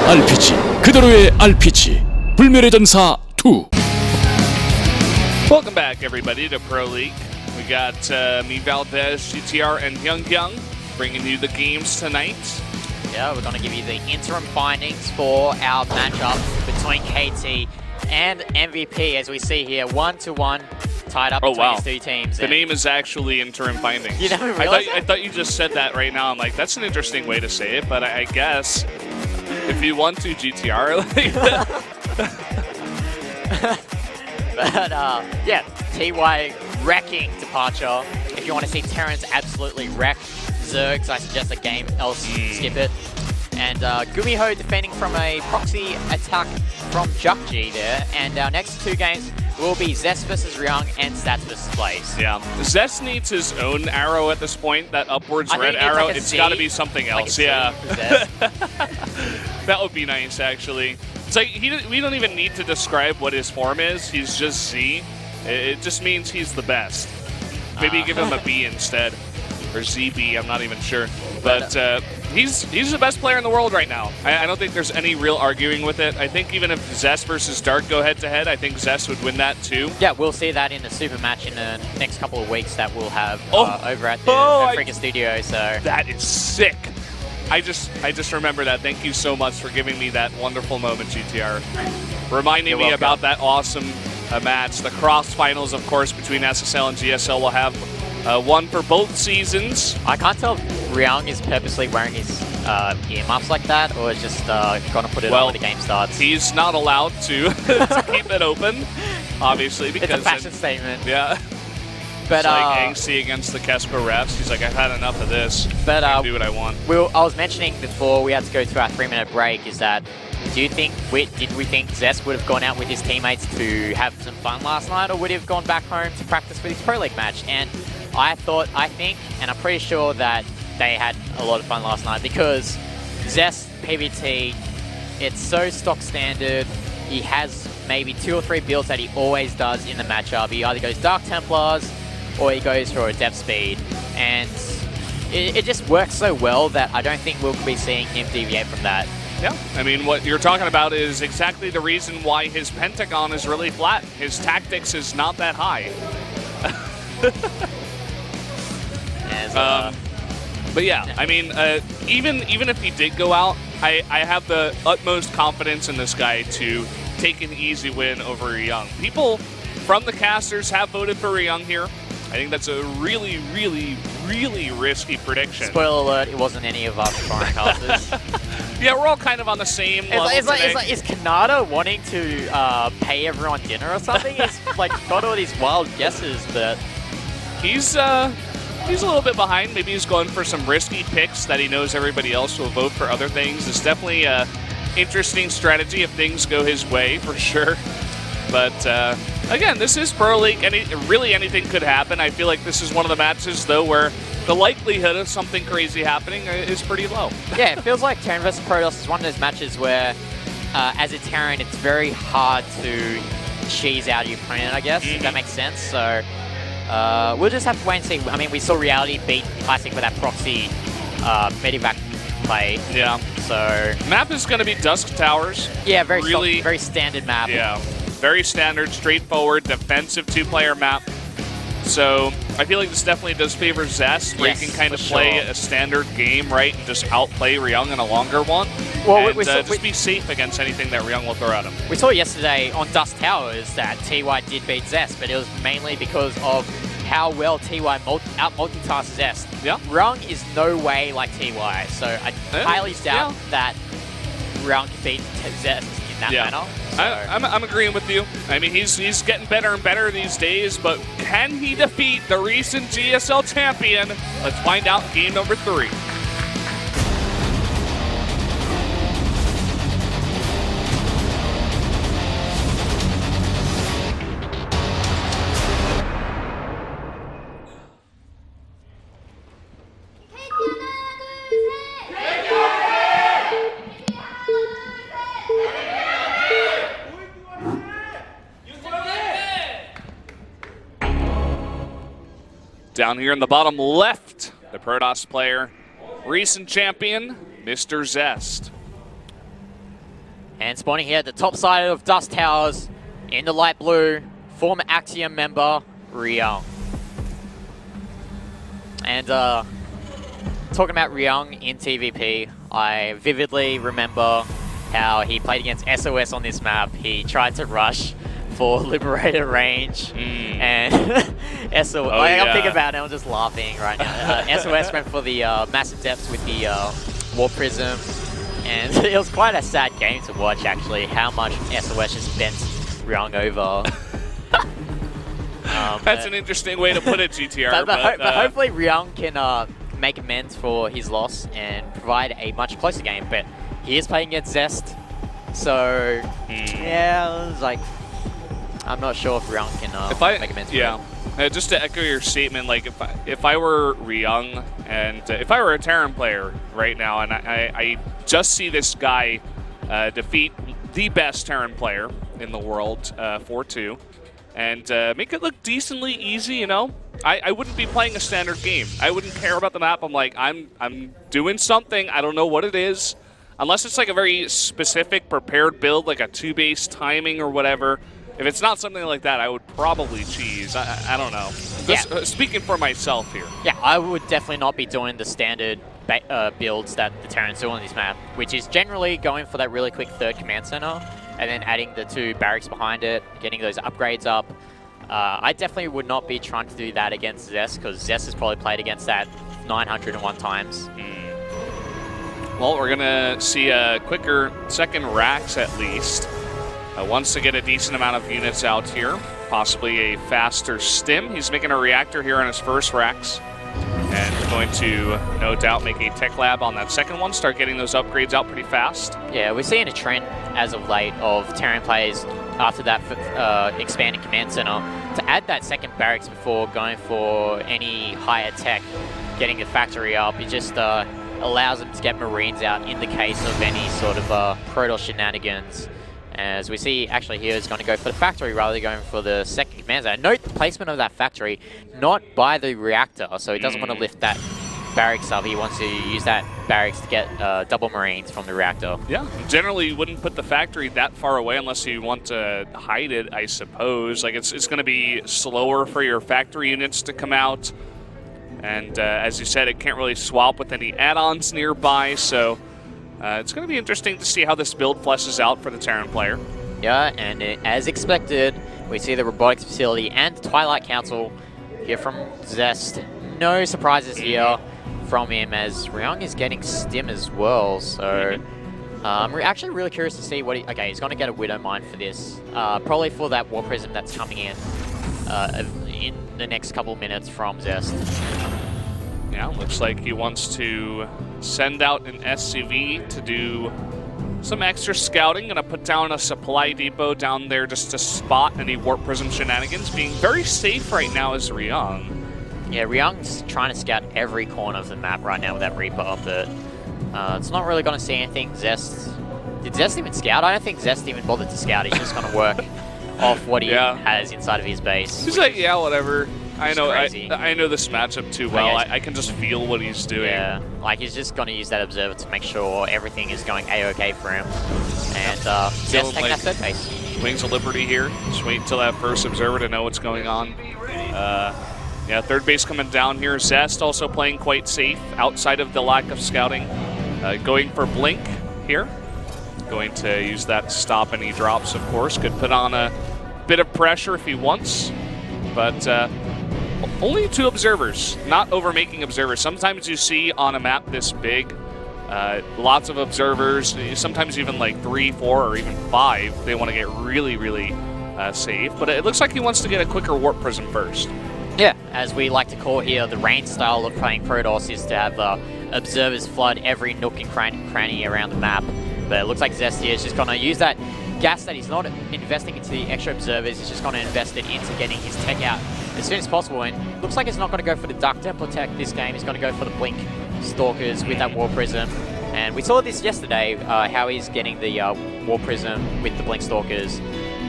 RPG 그대로의 RPG 불멸의 전사 2. Welcome back, everybody, to Pro League. We got me, Valdez, GTR, and Ryung bringing you the games tonight. Yeah, we're going to give you the interim findings for our matchup between KT and MVP, as we see here, 1-1, tied up between these two teams. The name is actually interim findings. You never realized I thought you just said that right now. I'm like, that's an interesting way to say it, but I guess if you want to, GTR. But yeah, TY wrecking Departure. If you want to see Terrence absolutely wreck Zergs, I suggest a game else skip it. And Gumiho defending from a proxy attack from Jukji there. And our next two games will be Zest versus Ryung and Stats versus Blaze. Yeah, Zest needs his own arrow at this point, that upwards red arrow. Like it's got to be something else, yeah. That would be nice, actually. It's like, we don't even need to describe what his form is. He's just Z. It just means he's the best. Maybe give him a B instead. Or ZB, I'm not even sure. But he's the best player in the world right now. I don't think there's any real arguing with it. I think even if Zest versus Dark go head-to-head, I think Zest would win that too. Yeah, we'll see that in the super match in the next couple of weeks that we'll have over at the Freaking Studio. So that is sick. I just remember that. Thank you so much for giving me that wonderful moment, GTR. Reminding me about that awesome match. The cross finals, of course, between SSL and GSL will have one for both seasons. I can't tell if Ryung is purposely wearing his earmuffs like that, or is just gonna put it on when the game starts. He's not allowed to, to keep it open, obviously, because it's a fashion statement. Yeah. But it's like angsty against the Kesper refs. He's like, I've had enough of this. But I can do what I want. I was mentioning before we had to go to our 3-minute break is that did we think Zest would have gone out with his teammates to have some fun last night, or would he have gone back home to practice for his Pro League match? And I think, and I'm pretty sure that they had a lot of fun last night, because Zest PvT, it's so stock standard. He has maybe 2 or 3 builds that he always does in the matchup. He either goes Dark Templars or he goes for a depth speed. And it just works so well that I don't think we'll be seeing him deviate from that. Yeah, I mean, what you're talking about is exactly the reason why his Pentagon is really flat. His tactics is not that high. But yeah, I mean, even if he did go out, I have the utmost confidence in this guy to take an easy win over Ryung. People from the casters have voted for Ryung here. I think that's a really, really, really risky prediction. Spoiler alert, it wasn't any of us foreign casters. Yeah, we're all kind of on the same level today. Is Kanata wanting to pay everyone dinner or something? He's like got all these wild guesses, but he's a little bit behind. Maybe he's going for some risky picks that he knows everybody else will vote for other things. It's definitely an interesting strategy if things go his way, for sure. But again, this is Pro League. Really anything could happen. I feel like this is one of the matches, though, where the likelihood of something crazy happening is pretty low. Yeah, it feels like Terran vs. Protoss is one of those matches where, as a Terran, it's very hard to cheese out your opponent, I guess, if that makes sense. So we'll just have to wait and see. I mean, we saw Reality beat Classic with that proxy Medivac play. Yeah. So map is going to be Dusk Towers. Yeah, very standard map. Yeah, very standard, straightforward, defensive 2-player map. So I feel like this definitely does favor Zest, where you can kind of play a standard game, right, and just outplay Ryung in a longer one. Well, and just be safe against anything that Ryung will throw at him. We saw yesterday on Dust Towers that TY did beat Zest, but it was mainly because of how well TY out-multitasks Zest. Yeah. Ryung is no way like TY, so I highly doubt that Ryung can beat Zest in that manner. So. I'm agreeing with you. I mean, he's getting better and better these days, but can he defeat the recent GSL champion? Let's find out in game number 3. Down here in the bottom left, the Protoss player, recent champion, Mr. Zest. And spawning here at the top side of Dust Towers in the light blue, former Axiom member, Ryung. And talking about Ryung in TVP, I vividly remember how he played against SOS on this map. He tried to rush for Liberator range, and SOS, I'm thinking about it, I'm just laughing right now. SOS went for the massive depths with the Warp Prism, and it was quite a sad game to watch actually, how much SOS just bent Ryung over. That's an interesting way to put it, GTR. But hopefully Ryung can make amends for his loss and provide a much closer game. But he is playing against Zest, so yeah, it's like I'm not sure if Ryung can make amends. Yeah, just to echo your statement, like if I were Ryung and if I were a Terran player right now, and I just see this guy defeat the best Terran player in the world 4-2. And make it look decently easy, you know? I wouldn't be playing a standard game. I wouldn't care about the map. I'm like, I'm doing something. I don't know what it is. Unless it's like a very specific prepared build, like a 2-base timing or whatever. If it's not something like that, I would probably cheese. I don't know. Just, speaking for myself here. Yeah, I would definitely not be doing the standard builds that the Terrans do on this map, which is generally going for that really quick third command center, and then adding the 2 barracks behind it, getting those upgrades up. I definitely would not be trying to do that against Zest, because Zest has probably played against that 901 times. Well, we're going to see a quicker second racks at least. Wants to get a decent amount of units out here, possibly a faster stim. He's making a reactor here on his first racks, and going to, no doubt, make a tech lab on that second one, start getting those upgrades out pretty fast. Yeah, we're seeing a trend as of late of Terran players after that expanding command center to add that second barracks before going for any higher tech, getting the factory up. It just allows them to get Marines out in the case of any sort of Protoss shenanigans. As we see, actually here is going to go for the factory rather than going for the second command zone. Note the placement of that factory, not by the reactor, so he doesn't want to lift that barracks up. He wants to use that barracks to get double Marines from the reactor. Yeah, generally you wouldn't put the factory that far away unless you want to hide it, I suppose. Like it's going to be slower for your factory units to come out. And as you said, it can't really swap with any add-ons nearby, so it's going to be interesting to see how this build fleshes out for the Terran player. Yeah, and as expected, we see the Robotics Facility and the Twilight Council here from Zest. No surprises here from him, as Ryung is getting stim as well. So we're actually really curious to see what okay, he's going to get a Widow Mine for this. Probably for that War Prism that's coming in the next couple minutes from Zest. Yeah, looks like he wants to send out an SCV to do some extra scouting. Gonna put down a supply depot down there just to spot any Warp Prism shenanigans. Being very safe right now is Ryung. Yeah, Ryung's trying to scout every corner of the map right now with that Reaper, but it's not really going to see anything. Zest... Did Zest even scout? I don't think Zest even bothered to scout. He's just going to work off what he has inside of his base. He's like, yeah, whatever. I know this matchup too well. I can just feel what he's doing. Yeah, like he's just going to use that observer to make sure everything is going a-okay for him. And Zest taking that third base. Wings of Liberty here. Just wait until that first observer to know what's going on. Yeah, third base coming down here. Zest also playing quite safe outside of the lack of scouting. Going for Blink here. Going to use that to stop any drops, of course. Could put on a bit of pressure if he wants. But only 2 observers, not overmaking observers. Sometimes you see on a map this big, lots of observers, sometimes even like 3, 4, or even 5. They want to get really, really safe. But it looks like he wants to get a quicker Warp Prism first. Yeah, as we like to call here, the rain style of playing Protoss is to have observers flood every nook and cranny around the map. But it looks like Zest here is just going to use that gas that he's not investing into the extra observers. He's just going to invest it into getting his tech out as soon as possible. And looks like he's not going to go for the Dark Templar tech this game. He's going to go for the Blink Stalkers with that War Prism. And we saw this yesterday, how he's getting the War Prism with the Blink Stalkers.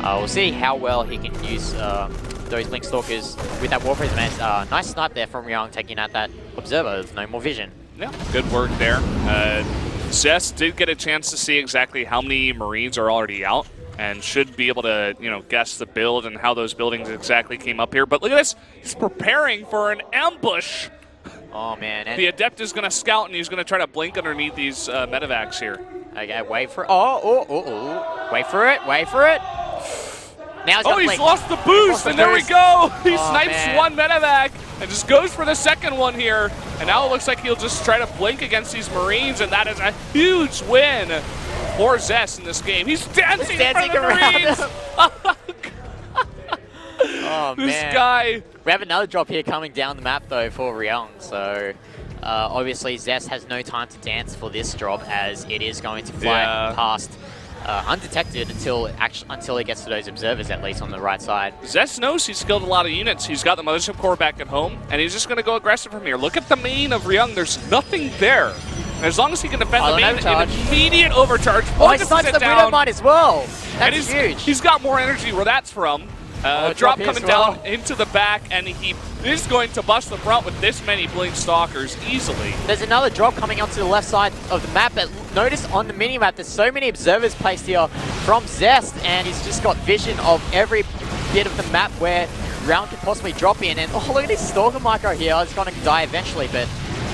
We'll see how well he can use those Blink Stalkers with that War Prism. And nice snipe there from Ryung, taking out that observer with no more vision. Yeah, good work there. Zest did get a chance to see exactly how many Marines are already out and should be able to, guess the build and how those buildings exactly came up here. But look at this. He's preparing for an ambush. Oh, man. And the Adept is going to scout, and he's going to try to blink underneath these medevacs here. Okay, wait for it. Oh. Wait for it. Now he's lost the boost, and there we go. He snipes one medevac and just goes for the second one here. And now it looks like he'll just try to blink against these Marines, and that is a huge win for Zest in this game. He's dancing in front of the Marines. Oh, man. This guy. We have another drop here coming down the map, though, for Ryung. So, obviously, Zest has no time to dance for this drop, as it is going to fly past undetected until it gets to those observers, at least on the right side. Zest knows he's skilled a lot of units. He's got the Mothership Core back at home, and he's just going to go aggressive from here. Look at the main of Ryung. There's nothing there. And as long as he can defend the main, an immediate overcharge. Oh, he snipes the Widow Mine as well. That's huge. He's got more energy where that's from. Drop coming down into the back, and he is going to bust the front with this many Blink Stalkers easily. There's another drop coming onto the left side of the map, but notice on the mini-map there's so many observers placed here from Zest, and he's just got vision of every bit of the map where Ryung could possibly drop in. And look at this Stalker micro here. It's going to die eventually, but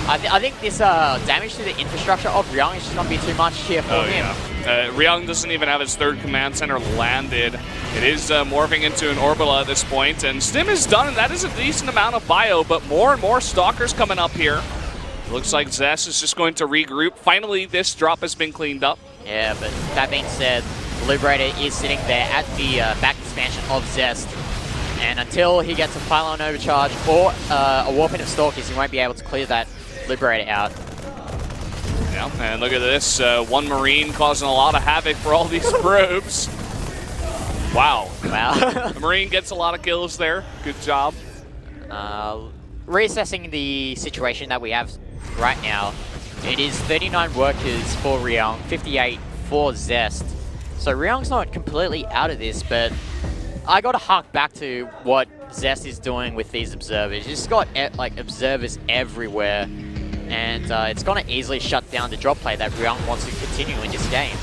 I think this damage to the infrastructure of Ryung is just going to be too much here for him. Yeah. Ryung doesn't even have his third command center landed. It is morphing into an Orbula at this point, and Stim is done, and that is a decent amount of bio, but more and more Stalkers coming up here. Looks like Zest is just going to regroup. Finally, this drop has been cleaned up. Yeah, but that being said, Liberator is sitting there at the back expansion of Zest, and until he gets a pylon overcharge or a Warping of Stalkers, he won't be able to clear that Liberator out. Yeah, and look at this. One Marine causing a lot of havoc for all these probes. Wow. The Marine gets a lot of kills there. Good job. Reassessing the situation that we have right now, it is 39 workers for Ryung, 58 for Zest. So Ryung's not completely out of this, but I got to hark back to what Zest is doing with these observers. He's got like observers everywhere, and it's going to easily shut down the drop play that Ryung wants to continue in this game.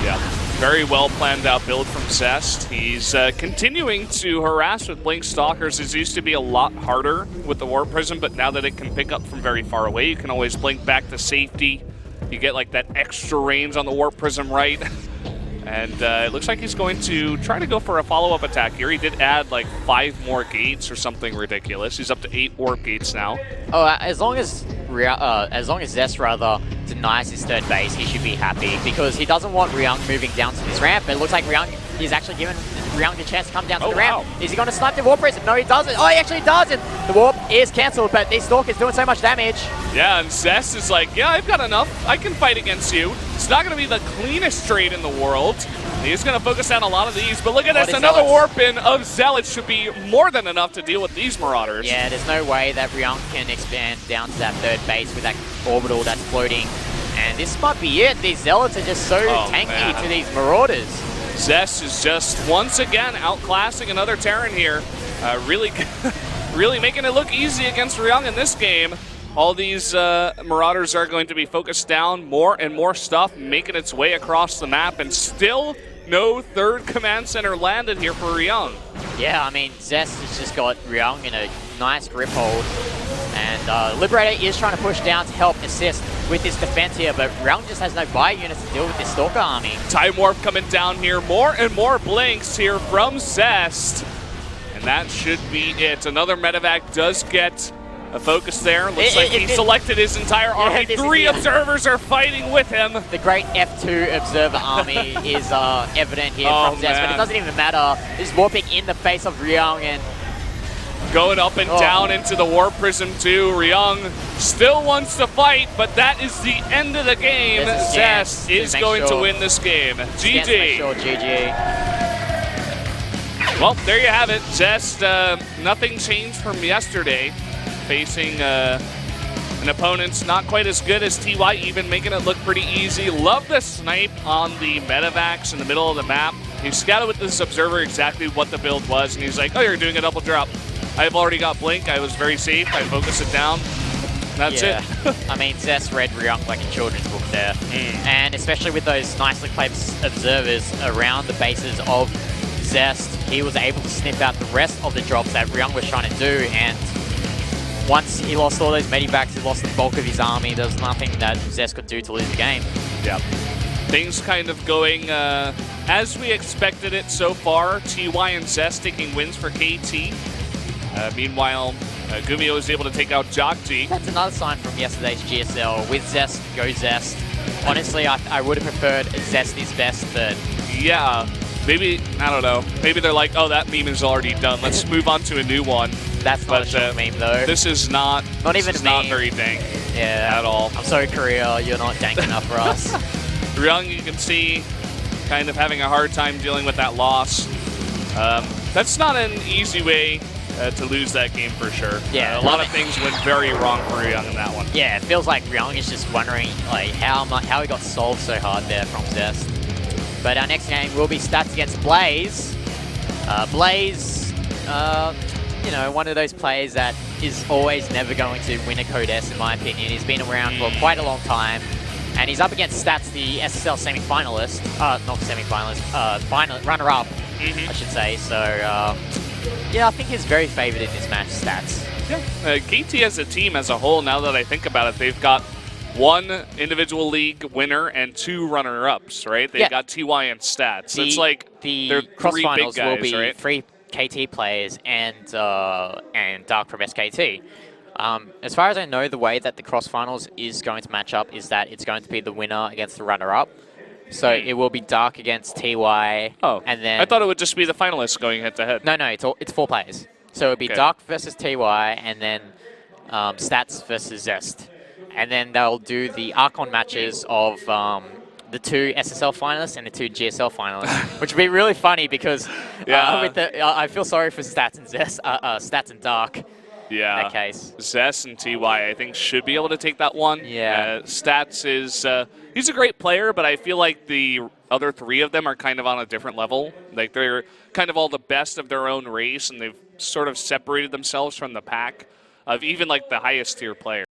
Yeah, very well planned out build from Zest. He's continuing to harass with Blink Stalkers. It used to be a lot harder with the Warp Prism, but now that it can pick up from very far away, you can always blink back to safety. You get like that extra range on the Warp Prism, right? And it looks like he's going to try to go for a follow-up attack here. He did add like 5 more gates or something ridiculous. He's up to 8 warp gates now. Oh, as long as Zest denies his third base, he should be happy, because he doesn't want Ryung moving down to this ramp. It looks like he's actually given Ryung the chance to come down to the ramp. Is he going to snipe the Warp Prism? No, he doesn't. Oh, he actually does, and the Warp is cancelled, but this Stalker's doing so much damage. Yeah, and Zest is like, yeah, I've got enough. I can fight against you. It's not going to be the cleanest trade in the world. He's going to focus on a lot of these, but look at this. Another warp-in of Zealots should be more than enough to deal with these Marauders. Yeah, there's no way that Ryung can expand down to that third base with that orbital that's floating. And this might be it. These Zealots are just so tanky to these Marauders. Zest is just once again outclassing another Terran here. Really making it look easy against Ryung in this game. All these Marauders are going to be focused down, more and more stuff making its way across the map, and still no third command center landed here for Ryung. Yeah, I mean, Zest has just got Ryung in a nice grip hold, and Liberator is trying to push down to help assist with this defense here, but Ryung just has no bio units to deal with this Stalker army. Time Warp coming down here, more and more blinks here from Zest, and that should be it. Another medevac does get a focus there. Looks like he selected his entire army. 3 observers are fighting with him. The great F2 observer army is evident here from Zest, but it doesn't even matter. He's warping in the face of Ryung and going up and down into the Warp Prism too. Ryung still wants to fight, but that is the end of the game. Zest is going to win this game. GG. GG. Well, there you have it. Zest, nothing changed from yesterday. Facing an opponent's not quite as good as TY, even making it look pretty easy. Love the snipe on the medevacs in the middle of the map. He scouted with this observer exactly what the build was, and he's like, oh, you're doing a double drop. I've already got Blink. I was very safe. I focused it down. That's it. I mean, Zest read Ryung like a children's book there. And especially with those nicely placed observers around the bases of Zest, he was able to snip out the rest of the drops that Ryung was trying to do, and once he lost all those medibacks, he lost the bulk of his army. There was nothing that Zest could do to lose the game. Yeah. Things kind of going as we expected it so far. TY and Zest taking wins for KT. Meanwhile, Gumio was able to take out Jokji. That's another sign from yesterday's GSL. With Zest, go Zest. Honestly, I would have preferred Zest is best, but... Yeah, maybe, I don't know. Maybe they're like, oh, that meme is already done. Let's move on to a new one. That's not a short meme, though. This is not even a meme. Not very dank at all. I'm sorry, Korea. You're not dank enough for us. Ryung, you can see, kind of having a hard time dealing with that loss. That's not an easy way to lose that game for sure. Yeah, a lot of things went very wrong for Ryung in that one. Yeah, it feels like Ryung is just wondering like how he got solved so hard there from Zest. But our next game will be Stats against Blaze. Blaze, you know, one of those players that is always never going to win a Code S, in my opinion. He's been around for quite a long time. And he's up against Stats, the SSL semi-finalist. Not semi-finalist, runner-up, I should say. So, yeah, I think he's very favored in this match, Stats. Yeah. KT as a team as a whole, now that I think about it, they've got one individual league winner and two runner-ups, right? They've got TY and Stats. So it's like they're three big guys, will be right? 3 KT players and Dark from SKT. As far as I know, the way that the cross-finals is going to match up is that it's going to be the winner against the runner-up. So it will be Dark against TY. Oh, and then I thought it would just be the finalists going head-to-head. No, it's 4 players. So it would be Dark versus TY, and then Stats versus Zest. And then they'll do the Archon matches of the 2 SSL finalists and the 2 GSL finalists, which would be really funny because I feel sorry for Stats and Zest, Stats and Dark. Yeah, in that case. Zest and TY, I think, should be able to take that one. Yeah. Stats is, he's a great player, but I feel like the other 3 of them are kind of on a different level. Like, they're kind of all the best of their own race, and they've sort of separated themselves from the pack of even, like, the highest tier players.